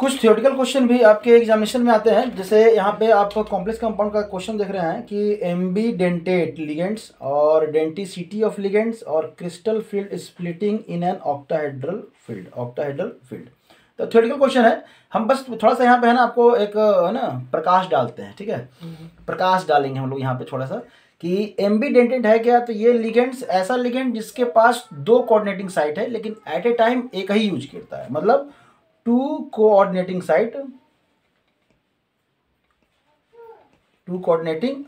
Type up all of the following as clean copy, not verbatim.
कुछ theoretical question भी आपके एग्जामिनेशन में आते हैं। जैसे यहाँ पे आप कॉम्प्लेक्स कंपाउंड का क्वेश्चन देख रहे हैं कि एम्बीडेंटेट लिगेंड्स और डेंटिसिटी ऑफ लिगेंड्स और crystal field splitting in an octahedral field. तो थियोरेटिकल क्वेश्चन है, हम बस थोड़ा सा यहाँ पे है ना आपको एक है ना प्रकाश डालते हैं, ठीक है। प्रकाश डालेंगे हम लोग यहाँ पे थोड़ा सा कि एम्बीडेंटेड है क्या। तो ये लिगेंड्स ऐसा लिगेंड जिसके पास दो कोऑर्डिनेटिंग साइट है लेकिन एट ए टाइम एक ही यूज करता है, मतलब टू कोऑर्डिनेटिंग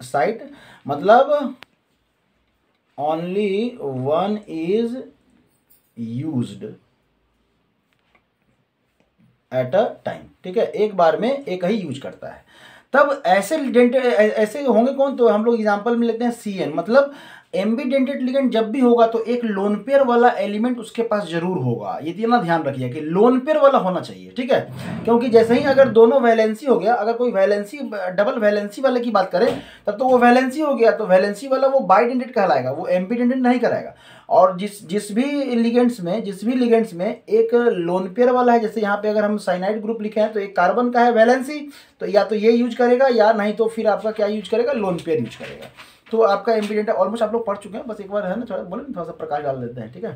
साइट मतलब only one is used at a time, ठीक है। एक बार में एक ही यूज करता है। तब ऐसे होंगे कौन, तो हम लोग एग्जांपल में लेते हैं CN, मतलब एम्बीडेंटेड लिगेंड जब भी होगा तो एक लोन पेयर वाला एलिमेंट उसके पास जरूर होगा। ये ना ध्यान रखिए कि लोन पेयर वाला होना चाहिए, ठीक है। क्योंकि जैसे ही अगर दोनों वैलेंसी हो गया, अगर कोई वैलेंसी डबल वैलेंसी वाले की बात करें तब तो वो वैलेंसी हो गया, तो वैलेंसी वाला वो बाइडेंटेड कहलाएगा, वो एम्बीडेंटेड नहीं कराएगा। और जिस भी लिगेंड्स में एक लोन पेयर वाला है, जैसे यहाँ पे अगर हम साइनाइड ग्रुप लिखे हैं तो एक कार्बन का है वैलेंसी, तो या तो ये यूज करेगा या नहीं तो फिर आपका क्या यूज करेगा, लोन पेयर यूज करेगा। तो आपका एम्बीडेंट ऑलमोस्ट आप लोग पढ़ चुके हैं, बस एक बार है ना थोड़ा सा प्रकाश डाल देते हैं, ठीक है।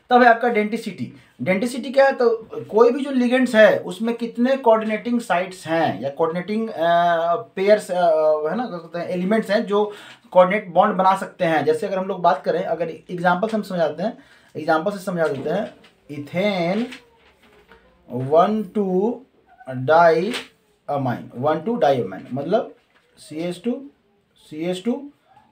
तब है आपका डेंटिसिटी क्या है, तो कोई भी जो लिगेंड्स है उसमें कितने कोऑर्डिनेटिंग साइट्स हैं या कोऑर्डिनेटिंग पेयर्स है ना कहते हैं एलिमेंट्स हैं जो कोऑर्डिनेट बॉन्ड बना सकते हैं। जैसे अगर हम लोग बात करें, अगर एग्जांपल से हम समझा देते हैं इथेन 1,2-डाइअमाइन मतलब CH2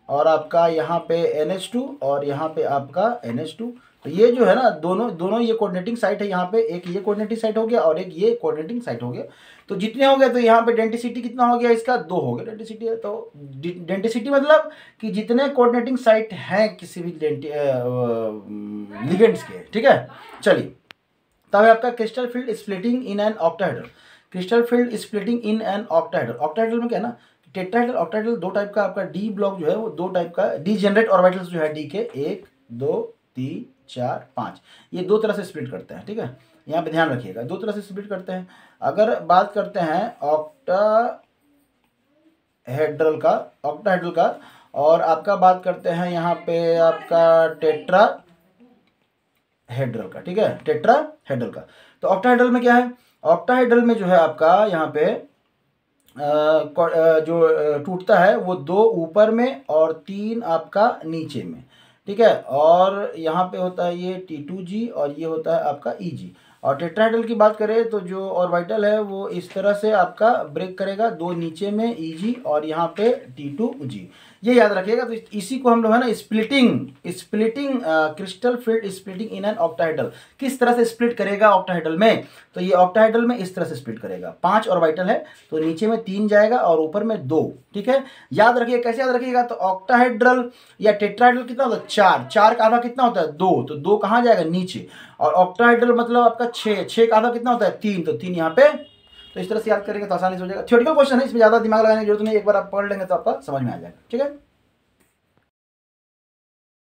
और आपका यहाँ पे NH2 और यहाँ पे आपका NH2। तो ये जो है ना दोनों ये कोऑर्डिनेटिंग साइट है, यहाँ पे एक ये कोऑर्डिनेटिंग साइट हो गया और एक ये कोऑर्डिनेटिंग साइट हो गया। तो जितने हो गए तो यहाँ पे डेंटिसिटी कितना हो गया, इसका 2 हो गया डेंटिसिटी है। तो डेंटिसिटी मतलब कि जितने कोऑर्डिनेटिंग साइट हैं किसी भी लिगेंड्स के, ठीक है। चलिए, तब है आपका crystal field splitting in an octahedral. Octahedral में क्या है ना, टेट्राहेड्रल ऑक्टाहेड्रल दो टाइप का आपका डी ब्लॉक जो है वो दो टाइप का डीजेनरेट ऑर्बिटल्स जो है डी के 1 2 3 4 5 ये दो तरह से स्प्लिट करते हैं, ठीक है। यहाँ पे ध्यान रखिएगा, दो तरह से स्प्लिट करते हैं। अगर बात करते हैं ऑक्टाहेड्रल का और आपका बात करते हैं यहाँ पे आपका टेट्राहेड्रल का, ठीक है, टेट्राहेड्रल का। तो ऑक्टाहेड्रल में क्या है, ऑक्टाहेड्रल में जो है आपका यहाँ पे जो टूटता है वो 2 ऊपर में और 3 आपका नीचे में, ठीक है। और यहाँ पे होता है ये T2G और ये होता है आपका EG। और टेट्राहेड्रल की बात करें तो जो ऑर्बिटल है वो इस तरह से आपका ब्रेक करेगा, 2 नीचे में EG और यहाँ पे T2G, ये याद रखिएगा। तो इसी को हम लोग है ना splitting crystal field splitting in an octahedral, किस तरह से स्प्लिट करेगा ऑक्टाहेड्रल में, तो ये ऑक्टाहेड्रल में इस तरह से स्प्लिट करेगा। 5 ऑर्बिटल है तो नीचे में 3 जाएगा और ऊपर में 2, ठीक है। याद रखिए, कैसे याद रखिएगा, तो ऑक्टाहेड्रल या टेट्राहेड्रल कितना होता है 4 का आधा कितना होता है 2, तो 2 कहाँ जाएगा नीचे। और ऑक्टाहेड्रल मतलब आपका 6 का आधा कितना होता है 3, तो 3 यहाँ पे। तो इस तरह से याद करेंगे तो आसानी से हो जाएगा। थ्योरेटिकल क्वेश्चन है, इसमें ज़्यादा दिमाग लगाने की जरूरत नहीं, एक बार आप पढ़ लेंगे तो आपका समझ में आ जाएगा, ठीक है।